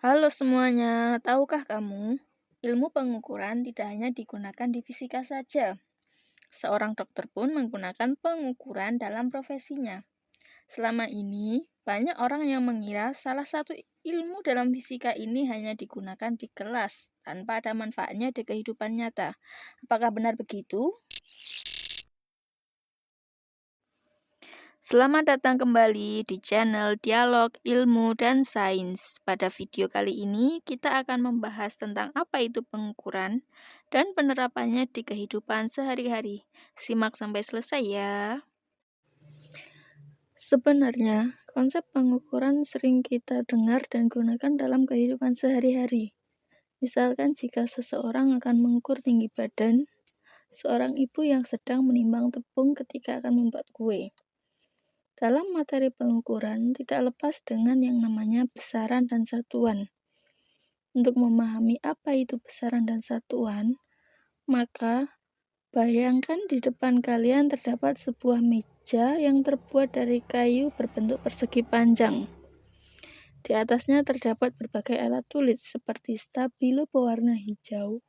Halo semuanya, tahukah kamu, ilmu pengukuran tidak hanya digunakan di fisika saja. Seorang dokter pun menggunakan pengukuran dalam profesinya. Selama ini, banyak orang yang mengira salah satu ilmu dalam fisika ini hanya digunakan di kelas, tanpa ada manfaatnya di kehidupan nyata. Apakah benar begitu? Selamat datang kembali di channel Dialog Ilmu dan Sains. Pada video kali ini, kita akan membahas tentang apa itu pengukuran dan penerapannya di kehidupan sehari-hari. Simak sampai selesai ya. Sebenarnya, konsep pengukuran sering kita dengar dan gunakan dalam kehidupan sehari-hari. Misalkan jika seseorang akan mengukur tinggi badan, seorang ibu yang sedang menimbang tepung ketika akan membuat kue. Dalam materi pengukuran, tidak lepas dengan yang namanya besaran dan satuan. Untuk memahami apa itu besaran dan satuan, maka bayangkan di depan kalian terdapat sebuah meja yang terbuat dari kayu berbentuk persegi panjang. Di atasnya terdapat berbagai alat tulis seperti stabilo berwarna hijau,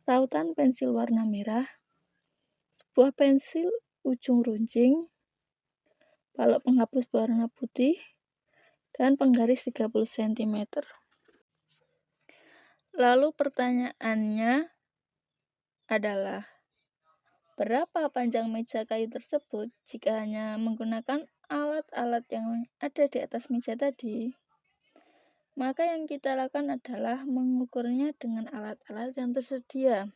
rautan pensil warna merah, sebuah pensil ujung runcing, balok penghapus berwarna putih, dan penggaris 30 cm. Lalu pertanyaannya adalah, berapa panjang meja kayu tersebut jika hanya menggunakan alat-alat yang ada di atas meja tadi? Maka yang kita lakukan adalah mengukurnya dengan alat-alat yang tersedia.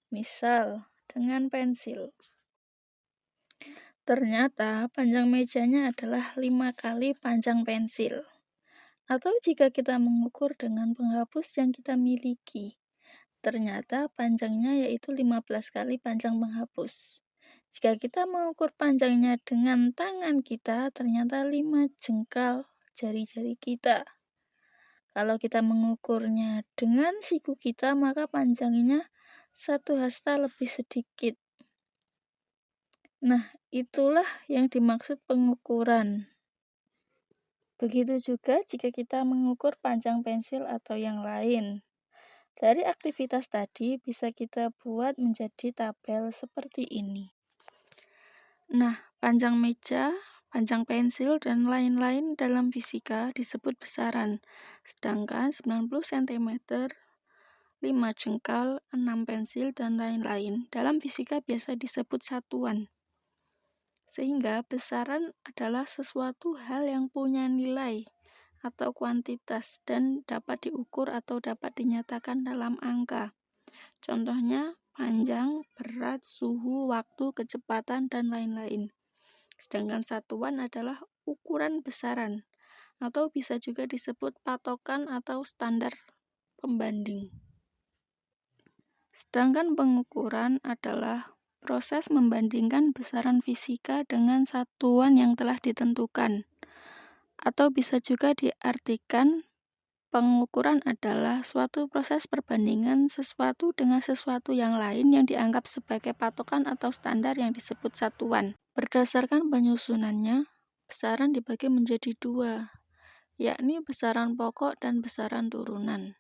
Misal, dengan pensil. Ternyata panjang mejanya adalah 5 kali panjang pensil. Atau jika kita mengukur dengan penghapus yang kita miliki, ternyata panjangnya yaitu 15 kali panjang penghapus. Jika kita mengukur panjangnya dengan tangan kita, ternyata 5 jengkal jari-jari kita. Kalau kita mengukurnya dengan siku kita, maka panjangnya 1 hasta lebih sedikit. Nah, itulah yang dimaksud pengukuran. Begitu juga jika kita mengukur panjang pensil atau yang lain. Dari aktivitas tadi bisa kita buat menjadi tabel seperti ini. Nah, panjang meja, panjang pensil, dan lain-lain dalam fisika disebut besaran. Sedangkan 90 cm, 5 jengkal, 6 pensil, dan lain-lain dalam fisika biasa disebut satuan. Sehingga besaran adalah sesuatu hal yang punya nilai atau kuantitas dan dapat diukur atau dapat dinyatakan dalam angka. Contohnya panjang, berat, suhu, waktu, kecepatan, dan lain-lain. Sedangkan satuan adalah ukuran besaran atau bisa juga disebut patokan atau standar pembanding. Sedangkan pengukuran adalah proses membandingkan besaran fisika dengan satuan yang telah ditentukan. Atau bisa juga diartikan pengukuran adalah suatu proses perbandingan sesuatu dengan sesuatu yang lain yang dianggap sebagai patokan atau standar yang disebut satuan. Berdasarkan penyusunannya, besaran dibagi menjadi 2, yakni besaran pokok dan besaran turunan.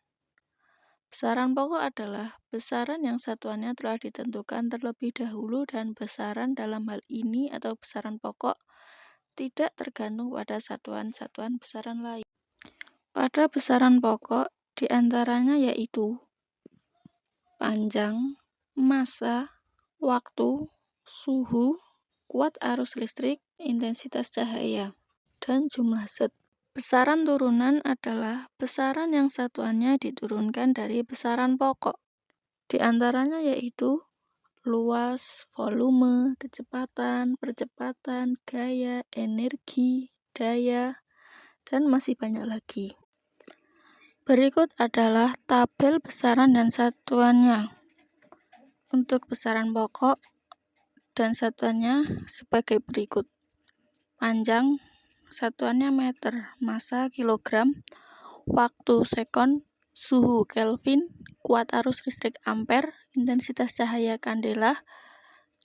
Besaran pokok adalah besaran yang satuannya telah ditentukan terlebih dahulu dan besaran dalam hal ini atau besaran pokok tidak tergantung pada satuan-satuan besaran lain. Pada besaran pokok diantaranya yaitu panjang, massa, waktu, suhu, kuat arus listrik, intensitas cahaya, dan jumlah zat. Besaran turunan adalah besaran yang satuannya diturunkan dari besaran pokok. Di antaranya yaitu luas, volume, kecepatan, percepatan, gaya, energi, daya, dan masih banyak lagi. Berikut adalah tabel besaran dan satuannya. Untuk besaran pokok dan satuannya sebagai berikut. Panjang, satuannya meter, massa kilogram, waktu sekon, suhu Kelvin, kuat arus listrik ampere, intensitas cahaya kandela,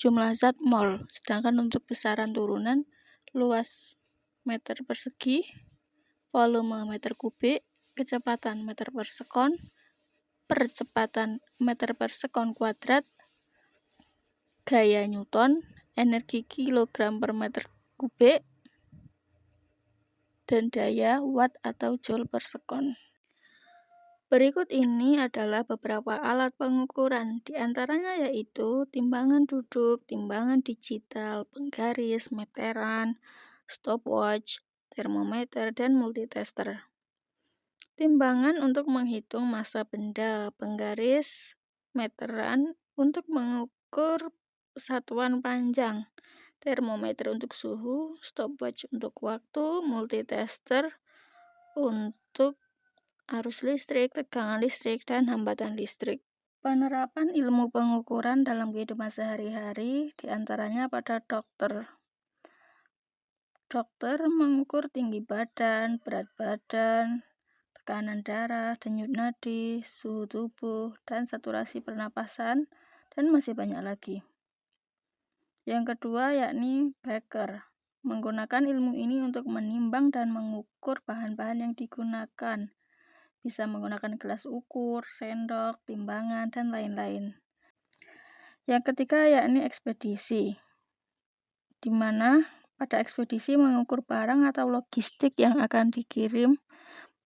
jumlah zat mol. Sedangkan untuk besaran turunan, luas meter persegi, volume meter kubik, kecepatan meter per sekon, percepatan meter per sekon kuadrat, gaya Newton, energi kilogram per meter kubik, dan daya watt atau joule per sekon. Berikut ini adalah beberapa alat pengukuran, di antaranya yaitu timbangan duduk, timbangan digital, penggaris, meteran, stopwatch, termometer, dan multitester. Timbangan untuk menghitung massa benda, penggaris, meteran untuk mengukur satuan panjang, termometer untuk suhu, stopwatch untuk waktu, multitester untuk arus listrik, tegangan listrik, dan hambatan listrik. Penerapan ilmu pengukuran dalam kehidupan sehari-hari diantaranya pada dokter. Dokter mengukur tinggi badan, berat badan, tekanan darah, denyut nadi, suhu tubuh, dan saturasi pernapasan, dan masih banyak lagi. Yang kedua yakni Becker, menggunakan ilmu ini untuk menimbang dan mengukur bahan-bahan yang digunakan. Bisa menggunakan gelas ukur, sendok, timbangan, dan lain-lain. Yang ketiga yakni ekspedisi, di mana pada ekspedisi mengukur barang atau logistik yang akan dikirim,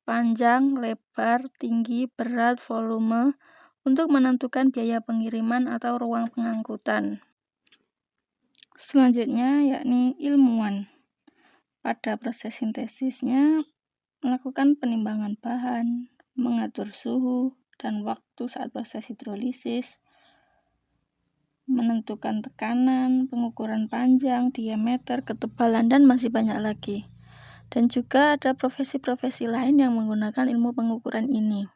panjang, lebar, tinggi, berat, volume, untuk menentukan biaya pengiriman atau ruang pengangkutan. Selanjutnya yakni ilmuwan. Pada proses sintesisnya melakukan penimbangan bahan, mengatur suhu dan waktu saat proses hidrolisis, menentukan tekanan, pengukuran panjang, diameter, ketebalan, dan masih banyak lagi. Dan juga ada profesi-profesi lain yang menggunakan ilmu pengukuran ini.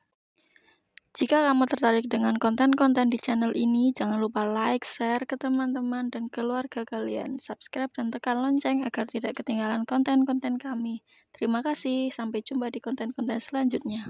Jika kamu tertarik dengan konten-konten di channel ini, jangan lupa like, share ke teman-teman dan keluarga kalian. Subscribe dan tekan lonceng agar tidak ketinggalan konten-konten kami. Terima kasih, sampai jumpa di konten-konten selanjutnya.